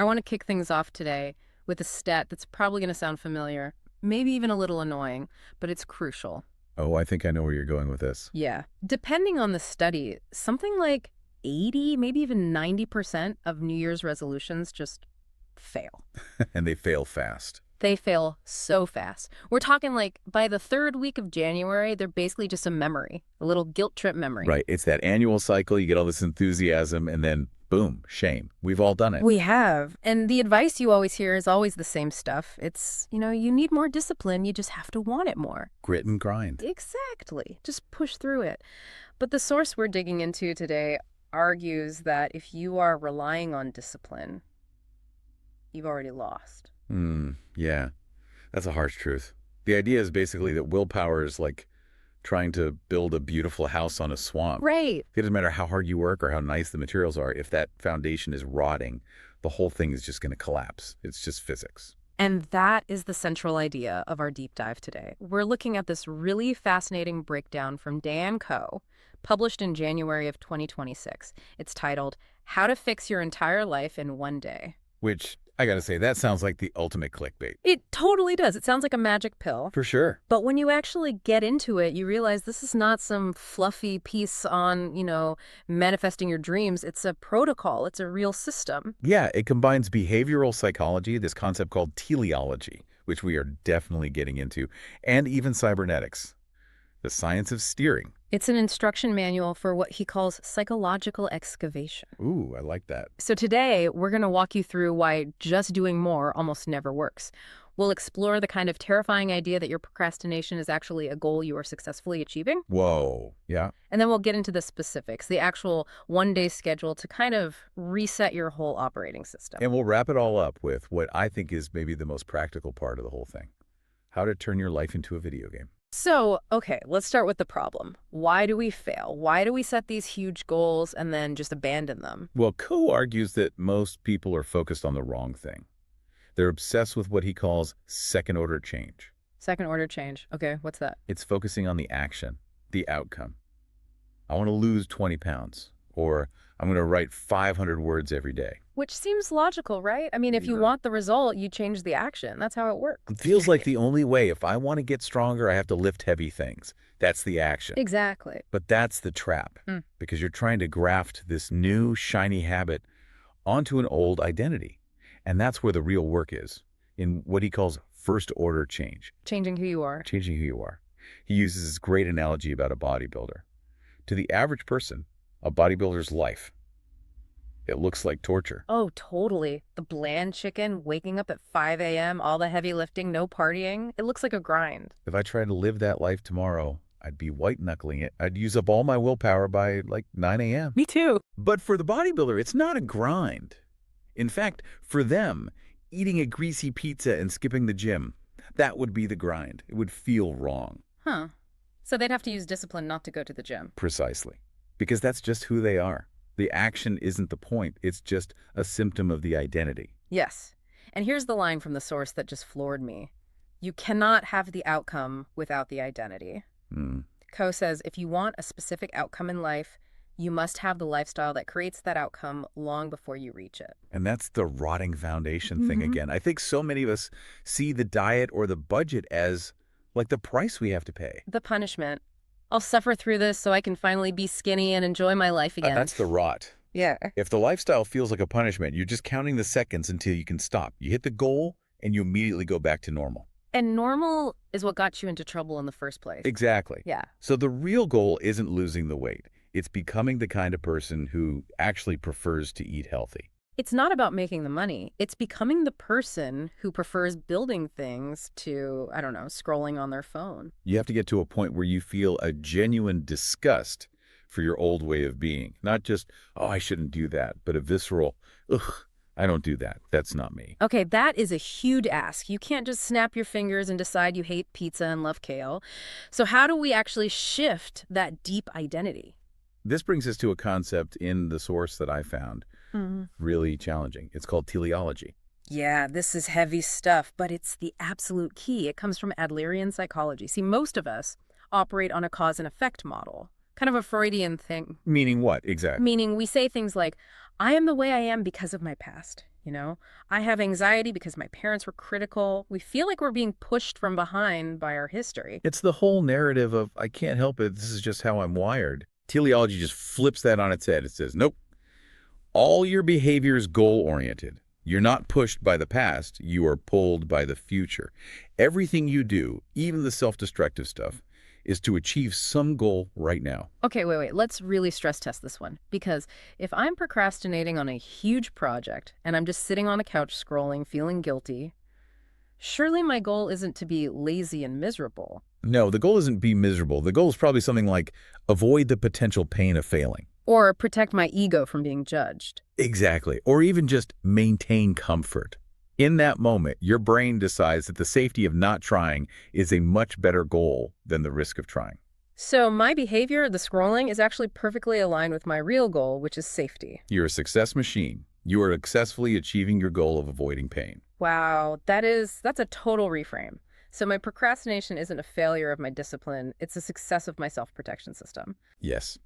I want to kick things off today with a stat that's probably going to sound familiar, maybe even a little annoying, but it's crucial. Oh, I think I know where you're going with this. Yeah. Depending on the study, something like 80, maybe even 90% of New Year's resolutions just fail. And they fail fast. They fail so fast. We're talking like by the third week of January, they're basically just a memory, a little guilt trip memory. Right. It's that annual cycle. You get all this enthusiasm and then boom, shame. We've all done it. We have. And the advice you always hear is always the same stuff. It's, you need more discipline. You just have to want it more. Grit and grind. Exactly. Just push through it. But the source we're digging into today argues that if you are relying on discipline, you've already lost. Yeah. That's a harsh truth. The idea is basically that willpower is like trying to build a beautiful house on a swamp. Right. It doesn't matter how hard you work or how nice the materials are. If that foundation is rotting, the whole thing is just going to collapse. It's just physics. And that is the central idea of our deep dive today. We're looking at this really fascinating breakdown from Dan Koe, published in January of 2026. It's titled, How to Fix Your Entire Life in One Day. Which, I gotta say, that sounds like the ultimate clickbait. It totally does. It sounds like a magic pill. For sure. But when you actually get into it, you realize this is not some fluffy piece on, manifesting your dreams. It's a protocol. It's a real system. Yeah, it combines behavioral psychology, this concept called teleology, which we are definitely getting into, and even cybernetics, the science of steering. It's an instruction manual for what he calls psychological excavation. Ooh, I like that. So today, we're going to walk you through why just doing more almost never works. We'll explore the kind of terrifying idea that your procrastination is actually a goal you are successfully achieving. Whoa, yeah. And then we'll get into the specifics, the actual one-day schedule to kind of reset your whole operating system. And we'll wrap it all up with what I think is maybe the most practical part of the whole thing. How to turn your life into a video game. So, okay, let's start with the problem. Why do we fail? Why do we set these huge goals and then just abandon them? Well, Koe argues that most people are focused on the wrong thing. They're obsessed with what he calls second-order change. Second-order change. Okay, what's that? It's focusing on the action, the outcome. I want to lose 20 pounds, or I'm going to write 500 words every day. Which seems logical, right? I mean, if you want the result, you change the action. That's how it works. It feels like the only way. If I want to get stronger, I have to lift heavy things. That's the action. Exactly. But that's the trap, because you're trying to graft this new, shiny habit onto an old identity. And that's where the real work is, in what he calls first-order change. Changing who you are. Changing who you are. He uses this great analogy about a bodybuilder. To the average person, a bodybuilder's life, it looks like torture. Oh, totally. The bland chicken, waking up at 5 a.m., all the heavy lifting, no partying. It looks like a grind. If I tried to live that life tomorrow, I'd be white-knuckling it. I'd use up all my willpower by like 9 a.m. Me too. But for the bodybuilder, it's not a grind. In fact, for them, eating a greasy pizza and skipping the gym, that would be the grind. It would feel wrong. Huh. So they'd have to use discipline not to go to the gym. Precisely. Because that's just who they are. The action isn't the point. It's just a symptom of the identity. Yes. And here's the line from the source that just floored me. You cannot have the outcome without the identity. Koe says if you want a specific outcome in life, you must have the lifestyle that creates that outcome long before you reach it. And that's the rotting foundation thing again. I think so many of us see the diet or the budget as like the price we have to pay. The punishment. I'll suffer through this so I can finally be skinny and enjoy my life again. That's the rot. Yeah. If the lifestyle feels like a punishment, you're just counting the seconds until you can stop. You hit the goal and you immediately go back to normal. And normal is what got you into trouble in the first place. Exactly. Yeah. So the real goal isn't losing the weight. It's becoming the kind of person who actually prefers to eat healthy. It's not about making the money. It's becoming the person who prefers building things to, I don't know, scrolling on their phone. You have to get to a point where you feel a genuine disgust for your old way of being. Not just, oh, I shouldn't do that, but a visceral, ugh, I don't do that. That's not me. Okay, that is a huge ask. You can't just snap your fingers and decide you hate pizza and love kale. So how do we actually shift that deep identity? This brings us to a concept in the source that I found really challenging. It's called teleology. Yeah, this is heavy stuff, but it's the absolute key. It comes from Adlerian psychology. See, most of us operate on a cause and effect model, kind of a Freudian thing. Meaning what, exactly? Meaning we say things like, I am the way I am because of my past, you know? I have anxiety because my parents were critical. We feel like we're being pushed from behind by our history. It's the whole narrative of, I can't help it, this is just how I'm wired. Teleology just flips that on its head. It says, nope, all your behavior is goal-oriented. You're not pushed by the past, you are pulled by the future. Everything you do, even the self-destructive stuff, is to achieve some goal right now. Okay, wait. Let's really stress test this one. Because if I'm procrastinating on a huge project and I'm just sitting on a couch scrolling, feeling guilty, surely my goal isn't to be lazy and miserable. No, the goal isn't be miserable. The goal is probably something like avoid the potential pain of failing. Or protect my ego from being judged. Exactly. Or even just maintain comfort. In that moment, your brain decides that the safety of not trying is a much better goal than the risk of trying. So my behavior, the scrolling, is actually perfectly aligned with my real goal, which is safety. You're a success machine. You are successfully achieving your goal of avoiding pain. Wow, that's a total reframe. So my procrastination isn't a failure of my discipline, it's a success of my self-protection system. Yes.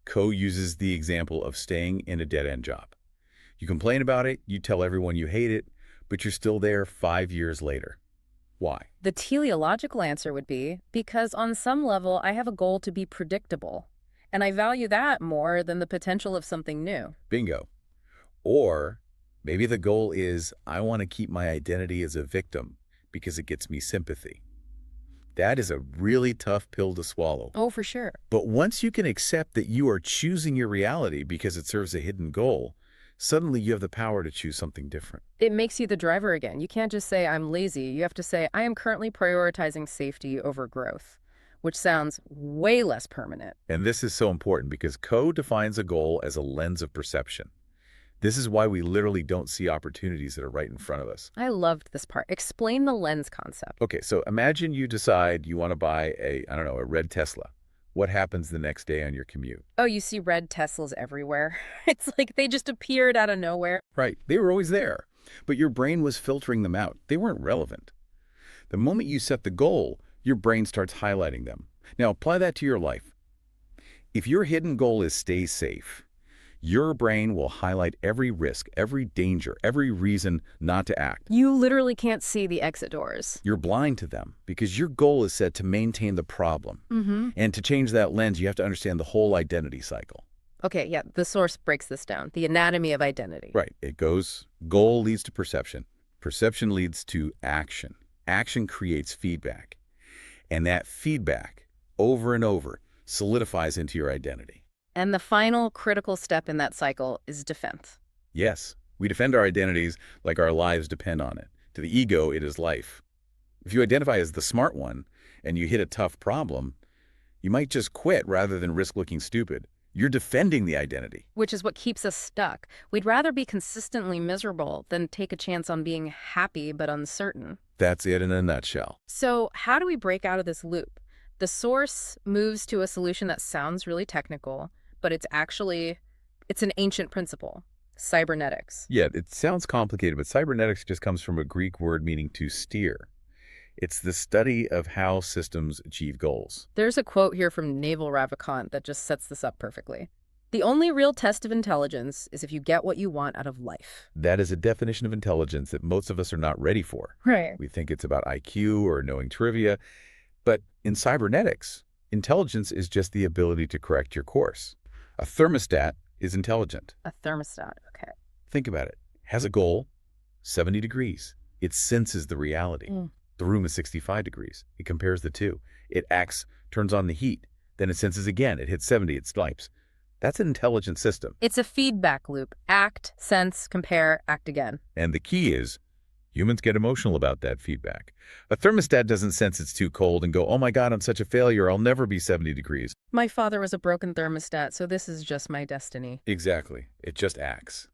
Koe uses the example of staying in a dead-end job. You complain about it, you tell everyone you hate it, but you're still there 5 years later. Why? The teleological answer would be, because on some level I have a goal to be predictable, and I value that more than the potential of something new. Bingo. Or maybe the goal is I want to keep my identity as a victim because it gets me sympathy. That is a really tough pill to swallow. Oh, for sure. But once you can accept that you are choosing your reality because it serves a hidden goal, suddenly you have the power to choose something different. It makes you the driver again. You can't just say, I'm lazy. You have to say, I am currently prioritizing safety over growth, which sounds way less permanent. And this is so important because Koe defines a goal as a lens of perception. This is why we literally don't see opportunities that are right in front of us. I loved this part. Explain the lens concept. Okay, so imagine you decide you want to buy a red Tesla. What happens the next day on your commute? Oh, you see red Teslas everywhere. It's like they just appeared out of nowhere. Right, they were always there, but your brain was filtering them out. They weren't relevant. The moment you set the goal, your brain starts highlighting them. Now apply that to your life. If your hidden goal is stay safe, your brain will highlight every risk, every danger, every reason not to act. You literally can't see the exit doors. You're blind to them because your goal is set to maintain the problem. Mm-hmm. And to change that lens, you have to understand the whole identity cycle. Okay, yeah, the source breaks this down. The anatomy of identity. Right. It goes, goal leads to perception. Perception leads to action. Action creates feedback. And that feedback, over and over, solidifies into your identity. And the final critical step in that cycle is defense. Yes, we defend our identities like our lives depend on it. To the ego, it is life. If you identify as the smart one and you hit a tough problem, you might just quit rather than risk looking stupid. You're defending the identity. Which is what keeps us stuck. We'd rather be consistently miserable than take a chance on being happy but uncertain. That's it in a nutshell. So how do we break out of this loop? The source moves to a solution that sounds really technical, but it's an ancient principle, cybernetics. Yeah, it sounds complicated, but cybernetics just comes from a Greek word meaning to steer. It's the study of how systems achieve goals. There's a quote here from Naval Ravikant that just sets this up perfectly. The only real test of intelligence is if you get what you want out of life. That is a definition of intelligence that most of us are not ready for. Right. We think it's about IQ or knowing trivia, but in cybernetics, intelligence is just the ability to correct your course. A thermostat is intelligent. A thermostat, okay. Think about it. Has a goal, 70 degrees. It senses the reality. The room is 65 degrees. It compares the two. It acts, turns on the heat. Then it senses again. It hits 70. It swipes. That's an intelligent system. It's a feedback loop. Act, sense, compare, act again. And the key is, humans get emotional about that feedback. A thermostat doesn't sense it's too cold and go, oh my God, I'm such a failure. I'll never be 70 degrees. My father was a broken thermostat, so this is just my destiny. Exactly. It just acts.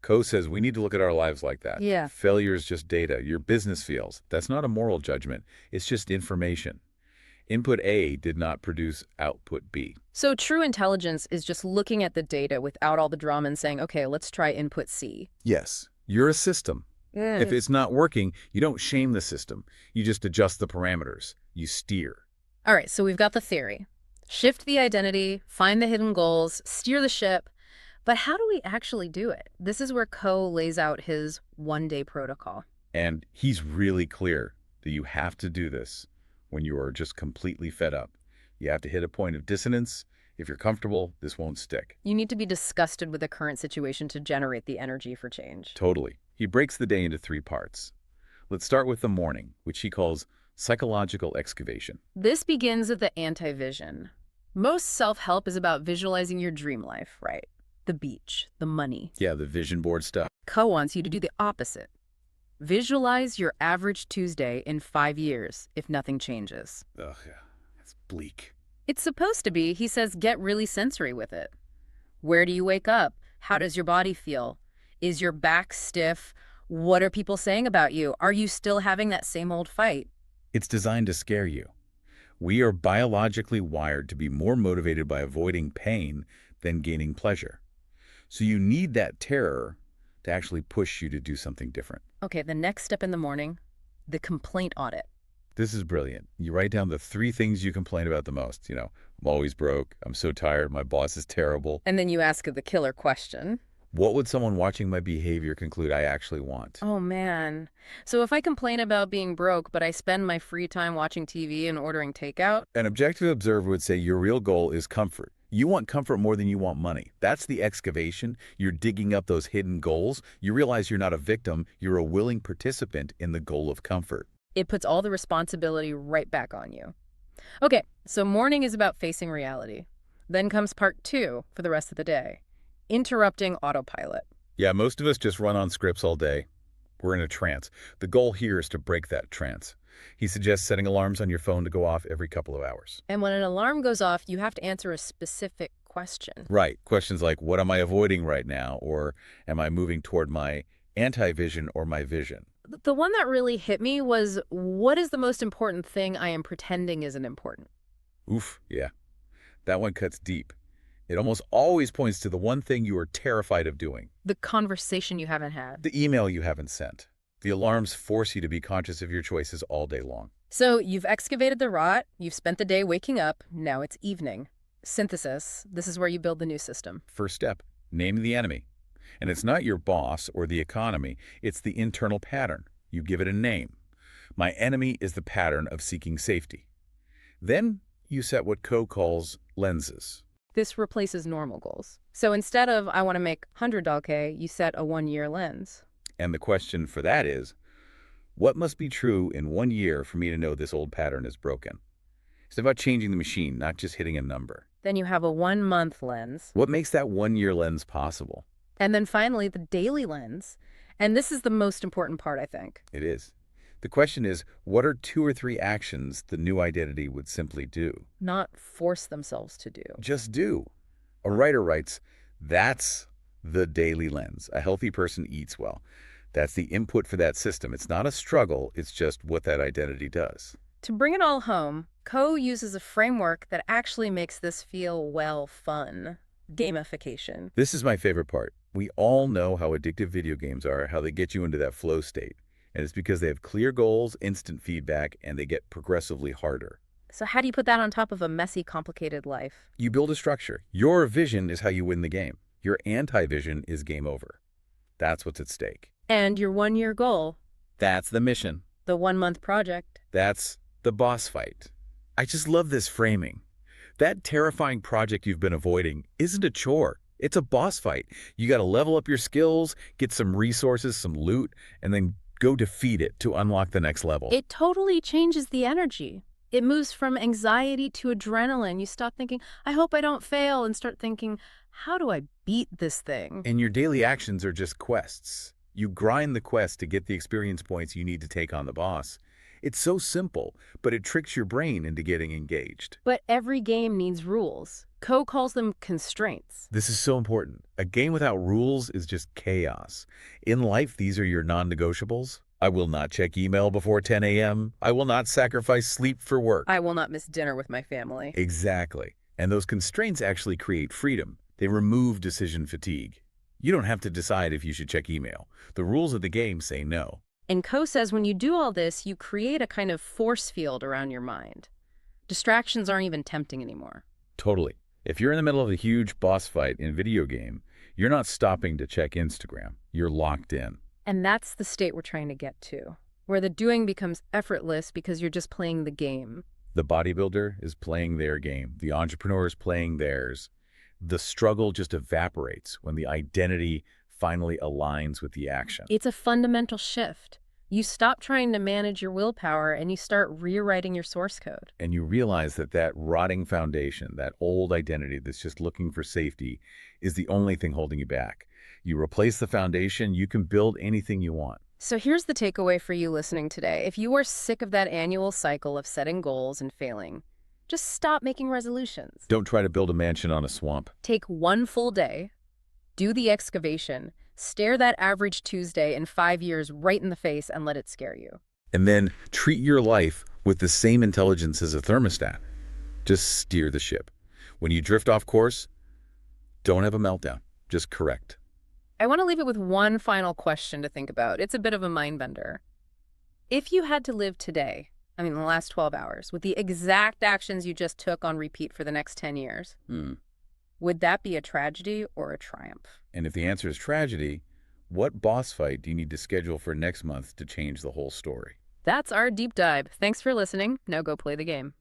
Koe says we need to look at our lives like that. Yeah. Failure is just data. Your business fails. That's not a moral judgment. It's just information. Input A did not produce output B. So true intelligence is just looking at the data without all the drama and saying, okay, let's try input C. Yes. You're a system. If it's not working, you don't shame the system. You just adjust the parameters. You steer. All right, so we've got the theory. Shift the identity, find the hidden goals, steer the ship. But how do we actually do it? This is where Koe lays out his one-day protocol. And he's really clear that you have to do this when you are just completely fed up. You have to hit a point of dissonance. If you're comfortable, this won't stick. You need to be disgusted with the current situation to generate the energy for change. Totally. He breaks the day into 3 parts. Let's start with the morning, which he calls psychological excavation. This begins with the anti-vision. Most self-help is about visualizing your dream life, right? The beach, the money. Yeah, the vision board stuff. Koe wants you to do the opposite. Visualize your average Tuesday in 5 years if nothing changes. Ugh, that's bleak. It's supposed to be, he says, get really sensory with it. Where do you wake up? How does your body feel? Is your back stiff? What are people saying about you? Are you still having that same old fight? It's designed to scare you. We are biologically wired to be more motivated by avoiding pain than gaining pleasure. So you need that terror to actually push you to do something different. Okay, the next step in the morning, the complaint audit. This is brilliant. You write down the 3 things you complain about the most. I'm always broke. I'm so tired. My boss is terrible. And then you ask the killer question. What would someone watching my behavior conclude I actually want? Oh, man. So if I complain about being broke, but I spend my free time watching TV and ordering takeout? An objective observer would say your real goal is comfort. You want comfort more than you want money. That's the excavation. You're digging up those hidden goals. You realize you're not a victim. You're a willing participant in the goal of comfort. It puts all the responsibility right back on you. Okay, so morning is about facing reality. Then comes part 2 for the rest of the day. Interrupting autopilot. Yeah, most of us just run on scripts all day. We're in a trance. The goal here is to break that trance. He suggests setting alarms on your phone to go off every couple of hours. And when an alarm goes off, you have to answer a specific question. Right. Questions like, what am I avoiding right now? Or am I moving toward my anti-vision or my vision? The one that really hit me was, what is the most important thing I am pretending isn't important? Oof, yeah. That one cuts deep. It almost always points to the one thing you are terrified of doing. The conversation you haven't had. The email you haven't sent. The alarms force you to be conscious of your choices all day long. So you've excavated the rot, you've spent the day waking up, now it's evening. Synthesis, this is where you build the new system. First step, name the enemy. And it's not your boss or the economy, it's the internal pattern. You give it a name. My enemy is the pattern of seeking safety. Then you set what Koe calls lenses. This replaces normal goals. So instead of, I want to make $100K, you set a 1-year lens. And the question for that is, what must be true in 1 year for me to know this old pattern is broken? It's about changing the machine, not just hitting a number. Then you have a 1-month lens. What makes that 1-year lens possible? And then finally, the daily lens. And this is the most important part, I think. It is. The question is, what are 2 or 3 actions the new identity would simply do? Not force themselves to do. Just do. A writer writes, that's the daily lens. A healthy person eats well. That's the input for that system. It's not a struggle. It's just what that identity does. To bring it all home, Koe uses a framework that actually makes this feel, well, fun. Gamification. This is my favorite part. We all know how addictive video games are, how they get you into that flow state. And it's because they have clear goals, instant feedback, and they get progressively harder. So how do you put that on top of a messy, complicated life? You build a structure. Your vision is how you win the game. Your anti-vision is game over. That's what's at stake. And your 1-year goal. That's the mission. The 1-month project. That's the boss fight. I just love this framing. That terrifying project you've been avoiding isn't a chore. It's a boss fight. You got to level up your skills, get some resources, some loot, and then go defeat it to unlock the next level. It totally changes the energy. It moves from anxiety to adrenaline. You stop thinking, I hope I don't fail, and start thinking, how do I beat this thing? And your daily actions are just quests. You grind the quest to get the experience points you need to take on the boss. It's so simple, but it tricks your brain into getting engaged. But every game needs rules. Koe calls them constraints. This is so important. A game without rules is just chaos. In life, these are your non-negotiables. I will not check email before 10 a.m. I will not sacrifice sleep for work. I will not miss dinner with my family. Exactly. And those constraints actually create freedom. They remove decision fatigue. You don't have to decide if you should check email. The rules of the game say no. And Koe says when you do all this, you create a kind of force field around your mind. Distractions aren't even tempting anymore. Totally. If you're in the middle of a huge boss fight in a video game, You're not stopping to check Instagram. You're locked in. And that's the state we're trying to get to, where the doing becomes effortless because you're just playing the game. The bodybuilder is playing their game. The entrepreneur is playing theirs. The struggle just evaporates when the identity finally aligns with the action. It's a fundamental shift. You stop trying to manage your willpower and you start rewriting your source code. And you realize that that rotting foundation, that old identity that's just looking for safety, is the only thing holding you back. You replace the foundation, you can build anything you want. So here's the takeaway for you listening today. If you are sick of that annual cycle of setting goals and failing, just stop making resolutions. Don't try to build a mansion on a swamp. Take one full day, do the excavation, stare that average Tuesday in 5 years right in the face and let it scare you. And then treat your life with the same intelligence as a thermostat. Just steer the ship. When you drift off course, don't have a meltdown. Just correct. I want to leave it with one final question to think about. It's a bit of a mind bender. If you had to live today, the last 12 hours, with the exact actions you just took on repeat for the next 10 years, would that be a tragedy or a triumph? And if the answer is tragedy, what boss fight do you need to schedule for next month to change the whole story? That's our deep dive. Thanks for listening. Now go play the game.